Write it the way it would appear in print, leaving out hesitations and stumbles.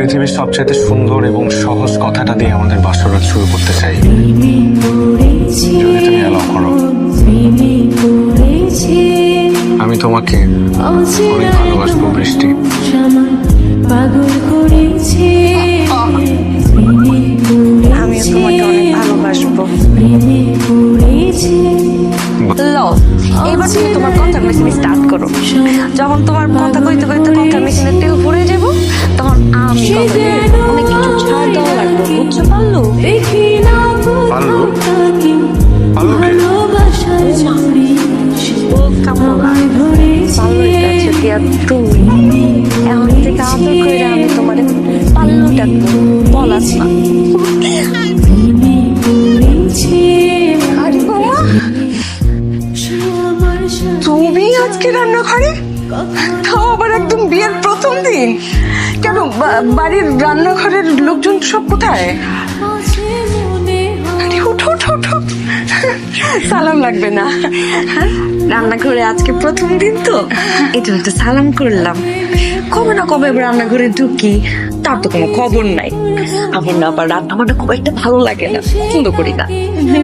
পৃথিবীর সবচেয়ে সুন্দর এবং সহজ কথাটা দিয়ে আমাদের বাসরাত শুরু করতে চাই, যদি তুমি অ্যালাউ করো। আমি তোমাকে অনেক ভালোবাসবো বৃষ্টি। আমিও তোমাকে অনেক ভালোবাসবো। লও, এবার তুমি তোমার কথা মেশিন স্টার্ট করো। যখন তোমার কথা কইতে কইতে কথা মেশিনের তেল ভরে যাব, তখন আমি কথা বলবো। অনেক কিছু ছাড় দেওয়া লাগবে, বুঝছো পারলো? পারলো? পারলো কে? ও কামলা পাল্লুর কাছে দিয়া তুমি এখন থেকে আদর করে আমি তোমার পাল্লু ডাকবো, বলাস না। আরে বাবা, তুমি আজকে রান্নাঘরে? তাও আবার একদম বিয়ের প্রথম দিন। কেন বাড়ির রান্নাঘরের লোকজন সব কোথায়? আরে উঠো উঠো উঠো, সালাম লাগবে না? রান্নাঘরে আজকে প্রথম দিন তো এই জন্য তো সালাম করলাম। কবে না কবে রান্নাঘরে ঢুকি, তার তো কোনো খবর নাই। আমার না আবার রান্না বান্না খুব একটা ভালো লাগে না, পছন্দ করি না।